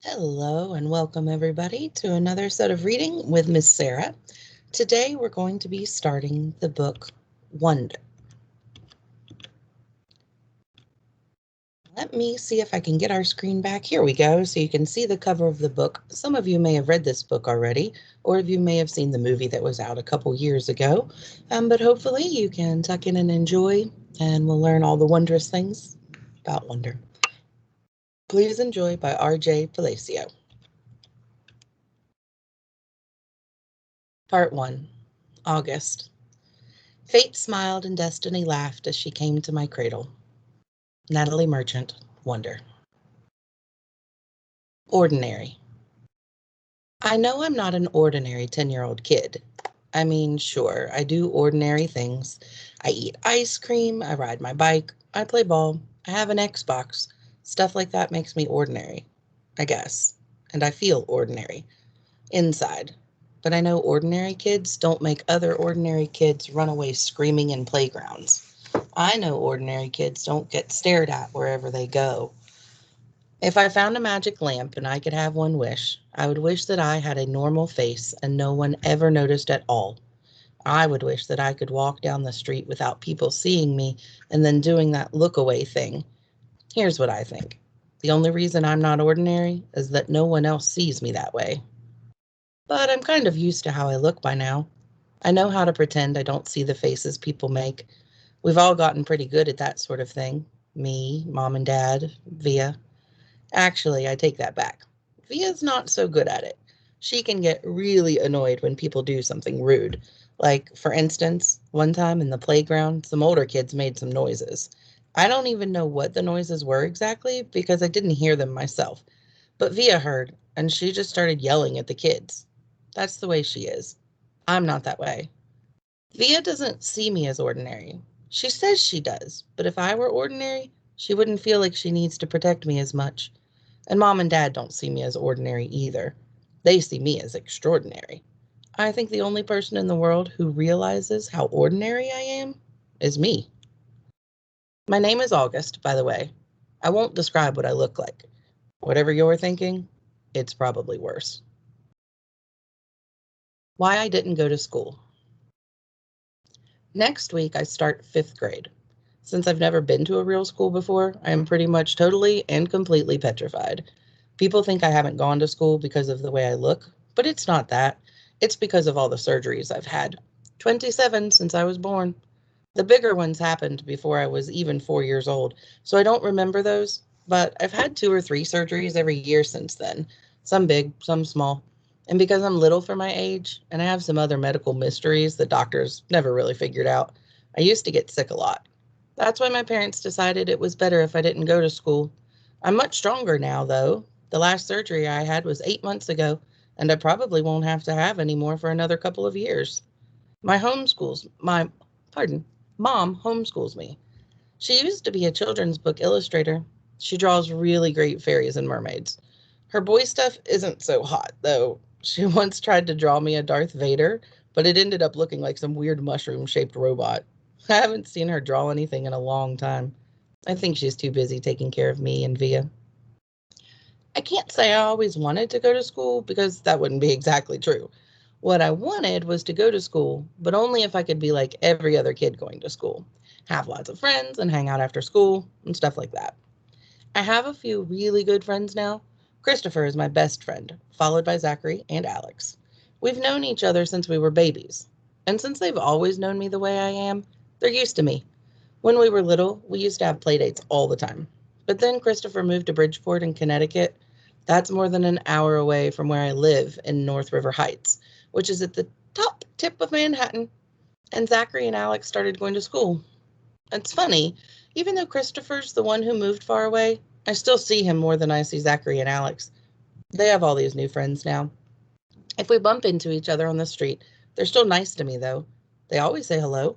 Hello and welcome everybody to another set of reading with Miss Sarah. Today we're going to be starting the book Wonder. Let me see if I can get our screen back. Here we go, so you can see the cover of the book. Some of you may have read this book already, or you may have seen the movie that was out a couple years ago. But hopefully you can tuck in and enjoy, and we'll learn all the wondrous things about wonder. Please enjoy by R.J. Palacio. Part 1, August. Fate smiled and destiny laughed as she came to my cradle. Natalie Merchant, Wonder. Ordinary. I know I'm not an ordinary 10-year-old kid. I mean, sure, I do ordinary things. I eat ice cream, I ride my bike, I play ball, I have an Xbox. Stuff like that makes me ordinary, I guess. And I feel ordinary. Inside. But I know ordinary kids don't make other ordinary kids run away screaming in playgrounds. I know ordinary kids don't get stared at wherever they go. If I found a magic lamp and I could have one wish, I would wish that I had a normal face and no one ever noticed at all. I would wish that I could walk down the street without people seeing me and then doing that look away thing. Here's what I think. The only reason I'm not ordinary is that no one else sees me that way. But I'm kind of used to how I look by now. I know how to pretend I don't see the faces people make. We've all gotten pretty good at that sort of thing. Me, Mom and Dad, Via. Actually, I take that back. Via's not so good at it. She can get really annoyed when people do something rude. Like, for instance, one time in the playground, some older kids made some noises. I don't even know what the noises were exactly because I didn't hear them myself. But Via heard, and she just started yelling at the kids. That's the way she is. I'm not that way. Via doesn't see me as ordinary. She says she does, but if I were ordinary, she wouldn't feel like she needs to protect me as much. And Mom and Dad don't see me as ordinary either. They see me as extraordinary. I think the only person in the world who realizes how ordinary I am is me. My name is August, by the way. I won't describe what I look like. Whatever you're thinking, it's probably worse. Why I didn't go to school. Next week, I start 5th grade. Since I've never been to a real school before, I am pretty much totally and completely petrified. People think I haven't gone to school because of the way I look, but it's not that. It's because of all the surgeries I've had. 27 since I was born. The bigger ones happened before I was even 4 years old, so I don't remember those, but I've had 2 or 3 surgeries every year since then. Some big, some small. And because I'm little for my age, and I have some other medical mysteries that doctors never really figured out, I used to get sick a lot. That's why my parents decided it was better if I didn't go to school. I'm much stronger now, though. The last surgery I had was 8 months ago, and I probably won't have to have any more for another couple of years. My homeschools, my, pardon, Mom homeschools me. She used to be a children's book illustrator. She draws really great fairies and mermaids. Her boy stuff isn't so hot, though. She once tried to draw me a Darth Vader, but it ended up looking like some weird mushroom-shaped robot. I haven't seen her draw anything in a long time. I think she's too busy taking care of me and Via. I can't say I always wanted to go to school because that wouldn't be exactly true. What I wanted was to go to school, but only if I could be like every other kid going to school. Have lots of friends and hang out after school and stuff like that. I have a few really good friends now. Christopher is my best friend, followed by Zachary and Alex. We've known each other since we were babies. And since they've always known me the way I am, they're used to me. When we were little, we used to have play dates all the time. But then Christopher moved to Bridgeport in Connecticut. That's more than an hour away from where I live in North River Heights, which is at the top tip of Manhattan. And Zachary and Alex started going to school. It's funny, even though Christopher's the one who moved far away, I still see him more than I see Zachary and Alex. They have all these new friends now. If we bump into each other on the street, they're still nice to me, though. They always say hello.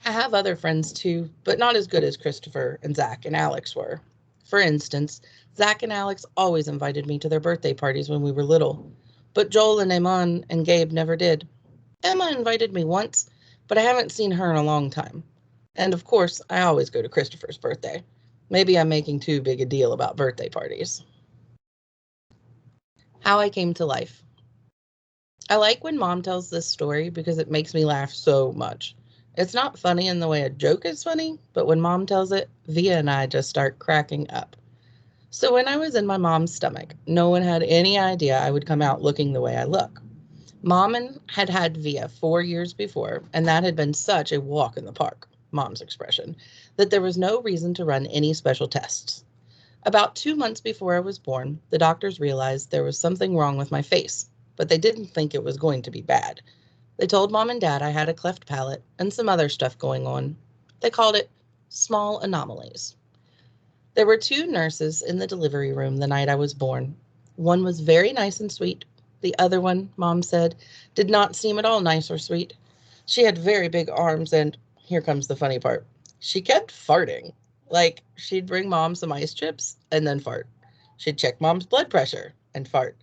I have other friends too, but not as good as Christopher and Zach and Alex were. For instance, Zach and Alex always invited me to their birthday parties when we were little, but Joel and Amon and Gabe never did. Emma invited me once, but I haven't seen her in a long time. And of course, I always go to Christopher's birthday. Maybe I'm making too big a deal about birthday parties. How I came to life. I like when Mom tells this story because it makes me laugh so much. It's not funny in the way a joke is funny, but when Mom tells it, Via and I just start cracking up. So when I was in my mom's stomach, no one had any idea I would come out looking the way I look. Had had Via 4 years before, and that had been such a walk in the park, Mom's expression, that there was no reason to run any special tests. About 2 months before I was born, the doctors realized there was something wrong with my face, but they didn't think it was going to be bad. They told Mom and Dad I had a cleft palate and some other stuff going on. They called it small anomalies. There were two nurses in the delivery room the night I was born. One was very nice and sweet. The other one, Mom said, did not seem at all nice or sweet. She had very big arms and, here comes the funny part, she kept farting. Like, she'd bring Mom some ice chips and then fart. She'd check Mom's blood pressure and fart.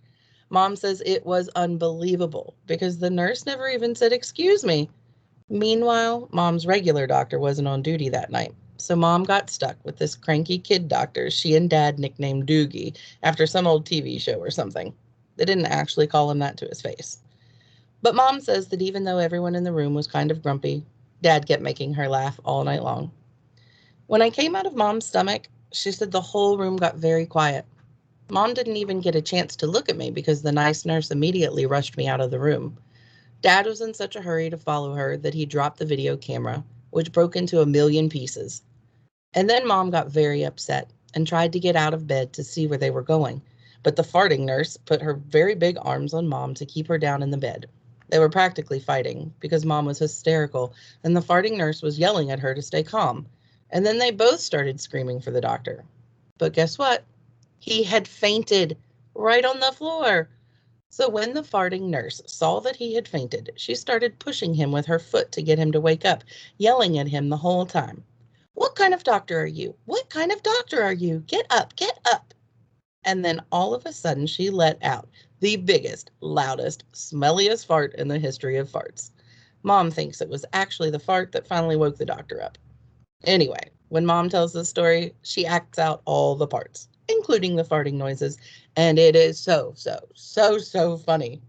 Mom says it was unbelievable because the nurse never even said, "Excuse me." Meanwhile, Mom's regular doctor wasn't on duty that night. So Mom got stuck with this cranky kid doctor she and Dad nicknamed Doogie after some old TV show or something. They didn't actually call him that to his face. But Mom says that even though everyone in the room was kind of grumpy, Dad kept making her laugh all night long. When I came out of Mom's stomach, she said the whole room got very quiet. Mom didn't even get a chance to look at me because the nice nurse immediately rushed me out of the room. Dad was in such a hurry to follow her that he dropped the video camera, which broke into a million pieces. And then Mom got very upset and tried to get out of bed to see where they were going. But the farting nurse put her very big arms on Mom to keep her down in the bed. They were practically fighting because Mom was hysterical and the farting nurse was yelling at her to stay calm. And then they both started screaming for the doctor. But guess what? He had fainted right on the floor. So when the farting nurse saw that he had fainted, she started pushing him with her foot to get him to wake up, yelling at him the whole time. "What kind of doctor are you? What kind of doctor are you? Get up, get up." And then all of a sudden she let out the biggest, loudest, smelliest fart in the history of farts. Mom thinks it was actually the fart that finally woke the doctor up. Anyway, when Mom tells the story, she acts out all the parts, including the farting noises, and it is so funny.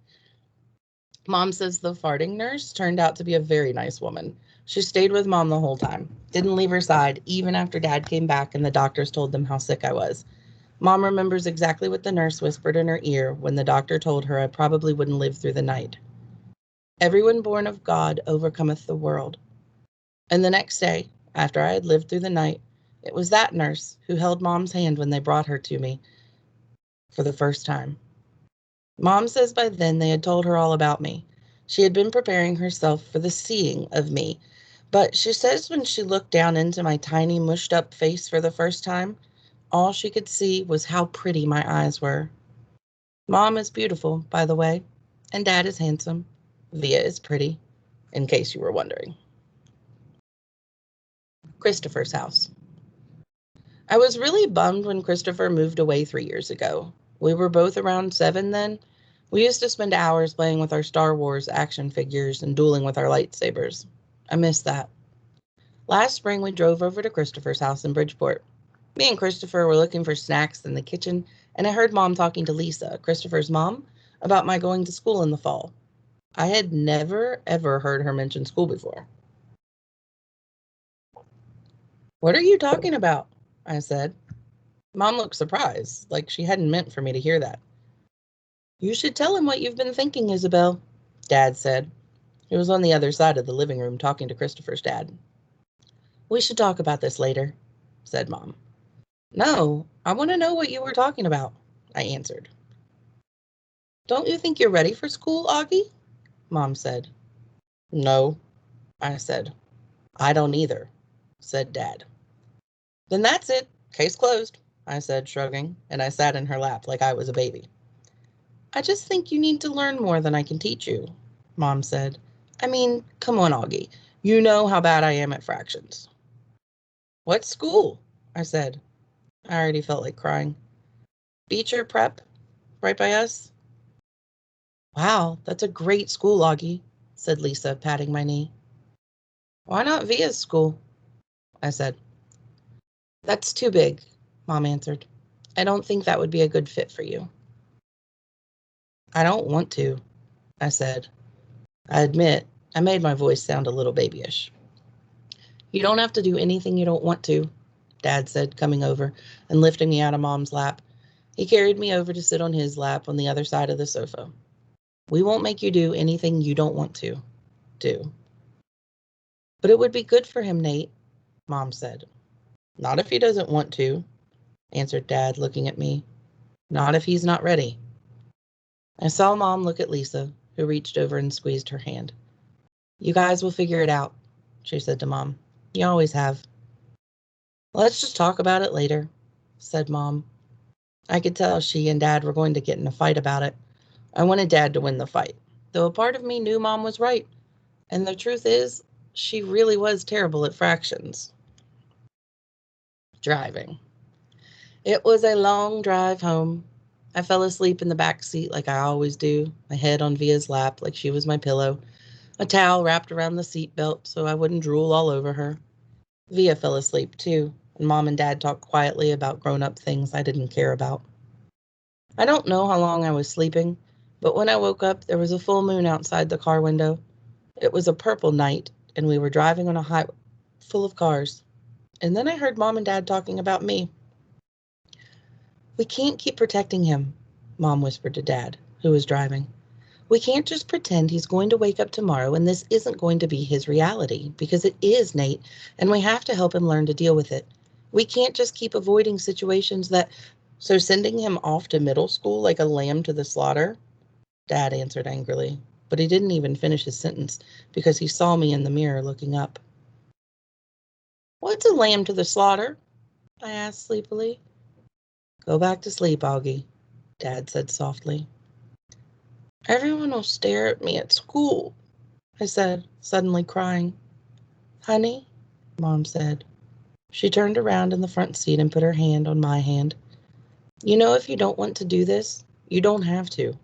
Mom says the farting nurse turned out to be a very nice woman. She stayed with Mom the whole time, didn't leave her side, even after Dad came back and the doctors told them how sick I was. Mom remembers exactly what the nurse whispered in her ear when the doctor told her I probably wouldn't live through the night. "Everyone born of God overcometh the world." And the next day, after I had lived through the night, it was that nurse who held Mom's hand when they brought her to me for the first time. Mom says by then they had told her all about me. She had been preparing herself for the seeing of me, but she says when she looked down into my tiny, mushed up face for the first time, all she could see was how pretty my eyes were. Mom is beautiful, by the way, and Dad is handsome. Via is pretty, in case you were wondering. Christopher's house. I was really bummed when Christopher moved away 3 years ago. We were both around 7 then. We used to spend hours playing with our Star Wars action figures and dueling with our lightsabers. I miss that. Last spring, we drove over to Christopher's house in Bridgeport. Me and Christopher were looking for snacks in the kitchen, and I heard Mom talking to Lisa, Christopher's mom, about my going to school in the fall. I had never, ever heard her mention school before. "What are you talking about?" I said. Mom looked surprised, like she hadn't meant for me to hear that. "You should tell him what you've been thinking, Isabel," Dad said. He was on the other side of the living room talking to Christopher's dad. "We should talk about this later," said Mom. "No, I want to know what you were talking about," I answered. "Don't you think you're ready for school, Augie?" Mom said. "No," I said. "I don't either," said Dad. "Then that's it. Case closed," I said, shrugging, and I sat in her lap like I was a baby. "I just think you need to learn more than I can teach you," Mom said. "I mean, come on, Augie. You know how bad I am at fractions." "What school?" I said. I already felt like crying. "Beecher Prep, right by us." "Wow, that's a great school, Augie," said Lisa, patting my knee. "Why not Via's school?" I said. That's too big, Mom answered. I don't think that would be a good fit for you. I don't want to, I said. I admit, I made my voice sound a little babyish. You don't have to do anything you don't want to, Dad said, coming over and lifting me out of Mom's lap. He carried me over to sit on his lap on the other side of the sofa. We won't make you do anything you don't want to do. But it would be good for him, Nate, Mom said. Not if he doesn't want to, answered Dad, looking at me. Not if he's not ready. I saw Mom look at Lisa, who reached over and squeezed her hand. You guys will figure it out, she said to Mom. You always have. Let's just talk about it later, said Mom. I could tell she and Dad were going to get in a fight about it. I wanted Dad to win the fight, though a part of me knew Mom was right. And the truth is, she really was terrible at fractions. Driving. It was a long drive home. I fell asleep in the back seat like I always do, my head on Via's lap like she was my pillow, a towel wrapped around the seat belt so I wouldn't drool all over her. Via fell asleep too, and Mom and Dad talked quietly about grown-up things I didn't care about. I don't know how long I was sleeping, but when I woke up, there was a full moon outside the car window. It was a purple night, and we were driving on a highway full of cars. And then I heard Mom and Dad talking about me. We can't keep protecting him, Mom whispered to Dad, who was driving. We can't just pretend he's going to wake up tomorrow and this isn't going to be his reality, because it is, Nate, and we have to help him learn to deal with it. We can't just keep avoiding situations that... So sending him off to middle school like a lamb to the slaughter? Dad answered angrily, but he didn't even finish his sentence because he saw me in the mirror looking up. What's a lamb to the slaughter? I asked sleepily. Go back to sleep, Augie, Dad said softly. Everyone will stare at me at school, I said, suddenly crying. Honey, Mom said. She turned around in the front seat and put her hand on my hand. You know, if you don't want to do this, you don't have to.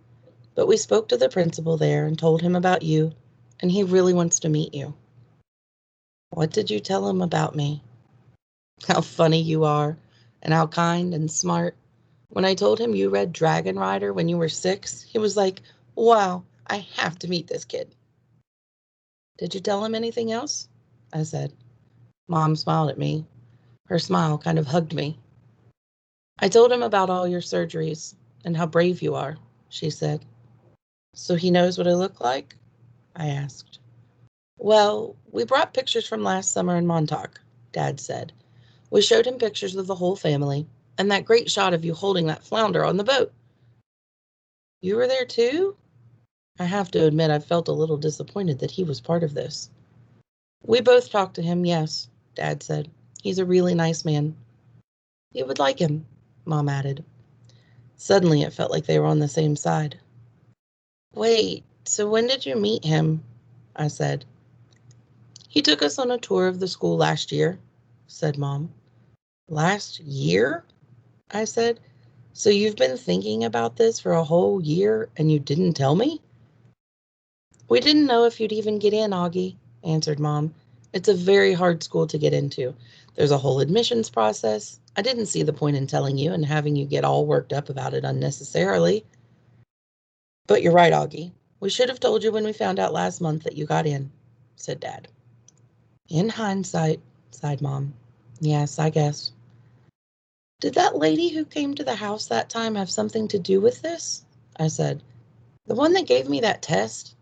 But we spoke to the principal there and told him about you, and he really wants to meet you. What did you tell him about me? How funny you are, and how kind and smart. When I told him you read Dragon Rider when you were 6, he was like, wow, I have to meet this kid. Did you tell him anything else? I said. Mom smiled at me. Her smile kind of hugged me. I told him about all your surgeries and how brave you are, she said. So he knows what I look like? I asked. Well, we brought pictures from last summer in Montauk, Dad said. We showed him pictures of the whole family and that great shot of you holding that flounder on the boat. You were there too? I have to admit I felt a little disappointed that he was part of this. We both talked to him, yes, Dad said. He's a really nice man. You would like him, Mom added. Suddenly it felt like they were on the same side. Wait, so when did you meet him? I said. He took us on a tour of the school last year, said Mom. Last year? I said. So you've been thinking about this for a whole year and you didn't tell me? We didn't know if you'd even get in, Augie, answered Mom. It's a very hard school to get into. There's a whole admissions process. I didn't see the point in telling you and having you get all worked up about it unnecessarily. But you're right, Augie. We should have told you when we found out last month that you got in, said Dad. In hindsight, sighed Mom. Yes, I guess. Did that lady who came to the house that time have something to do with this? I said. The one that gave me that test?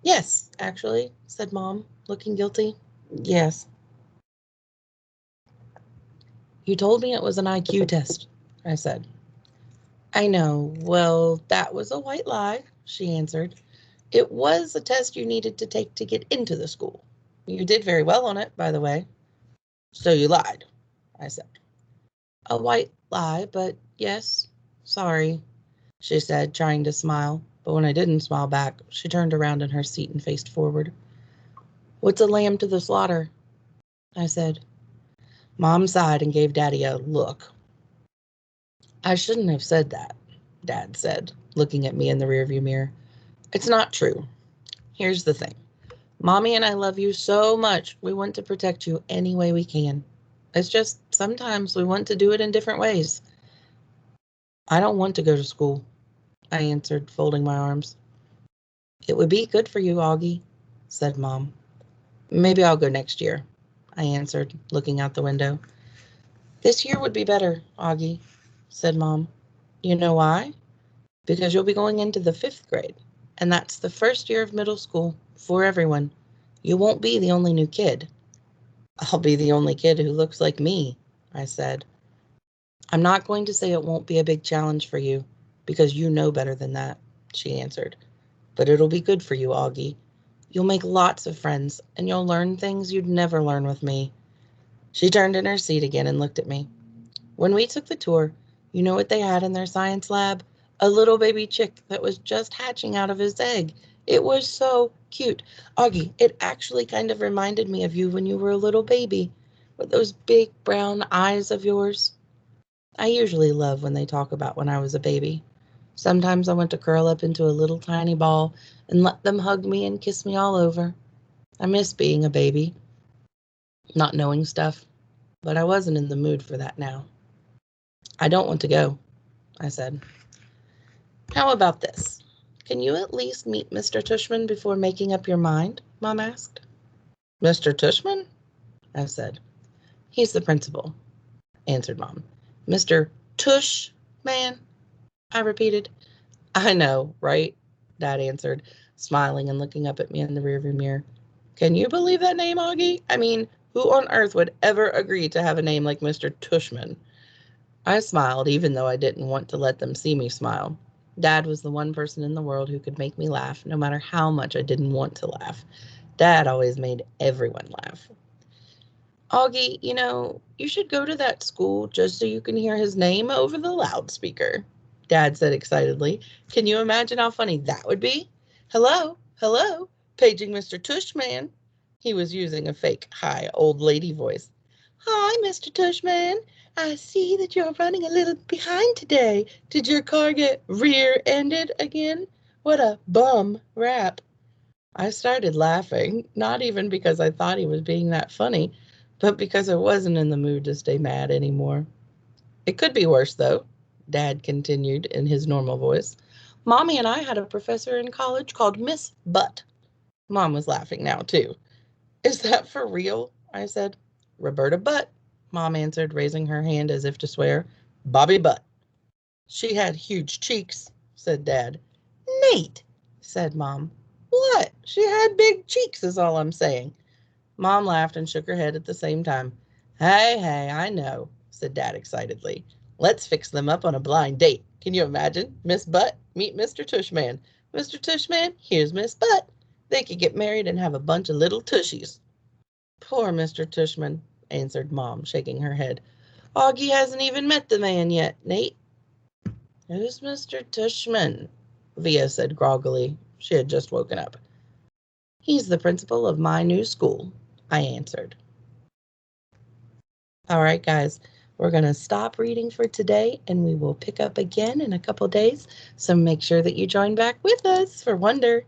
Yes, actually, said Mom, looking guilty. Yes. You told me it was an IQ test, I said. I know. Well, that was a white lie, she answered. It was a test you needed to take to get into the school. You did very well on it, by the way. So you lied, I said. A white lie, but yes, sorry, she said, trying to smile. But when I didn't smile back, she turned around in her seat and faced forward. What's a lamb to the slaughter? I said. Mom sighed and gave Daddy a look. I shouldn't have said that, Dad said, looking at me in the rearview mirror. It's not true. Here's the thing. Mommy and I love you so much, we want to protect you any way we can. It's just sometimes we want to do it in different ways. I don't want to go to school, I answered, folding my arms. It would be good for you, Augie, said Mom. Maybe I'll go next year, I answered, looking out the window. This year would be better, Augie, said Mom. You know why? Because you'll be going into the 5th grade, and that's the first year of middle school for everyone. You won't be the only new kid. I'll be the only kid who looks like me, I said. I'm not going to say it won't be a big challenge for you, because you know better than that, she answered. But it'll be good for you, Augie. You'll make lots of friends, and you'll learn things you'd never learn with me. She turned in her seat again and looked at me. When we took the tour, you know what they had in their science lab? A little baby chick that was just hatching out of his egg. It was so cute. Augie, it actually kind of reminded me of you when you were a little baby, with those big brown eyes of yours. I usually love when they talk about when I was a baby. Sometimes I want to curl up into a little tiny ball and let them hug me and kiss me all over. I miss being a baby, not knowing stuff, but I wasn't in the mood for that now. I don't want to go, I said. How about this? Can you at least meet Mr. Tushman before making up your mind? Mom asked. Mr. Tushman? I said. He's the principal, answered Mom. Mr. Tushman, I repeated. I know, right? Dad answered, smiling and looking up at me in the rearview mirror. Can you believe that name, Augie? I mean, who on earth would ever agree to have a name like Mr. Tushman? I smiled, even though I didn't want to let them see me smile. Dad was the one person in the world who could make me laugh, no matter how much I didn't want to laugh. Dad always made everyone laugh. Augie, you should go to that school just so you can hear his name over the loudspeaker, Dad said excitedly. Can you imagine how funny that would be? Hello, hello, paging Mr. Tushman. He was using a fake high old lady voice. Hi, Mr. Tushman. I see that you're running a little behind today. Did your car get rear-ended again? What a bum rap. I started laughing, not even because I thought he was being that funny, but because I wasn't in the mood to stay mad anymore. It could be worse, though, Dad continued in his normal voice. Mommy and I had a professor in college called Miss Butt. Mom was laughing now, too. Is that for real? I said. Roberta Butt, Mom answered, raising her hand as if to swear. Bobby Butt. She had huge cheeks, said Dad. Nate, said Mom. What? She had big cheeks is all I'm saying. Mom laughed and shook her head at the same time. Hey, hey, I know, said Dad excitedly. Let's fix them up on a blind date. Can you imagine? Miss Butt, meet Mr. Tushman. Mr. Tushman, here's Miss Butt. They could get married and have a bunch of little tushies. Poor Mr. Tushman, answered Mom, shaking her head. Augie hasn't even met the man yet, Nate. Who's Mr. Tushman? Via said groggily. She had just woken up. He's the principal of my new school, I answered. All right, guys, we're going to stop reading for today, and we will pick up again in a couple days. So make sure that you join back with us for Wonder.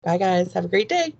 Bye, guys. Have a great day.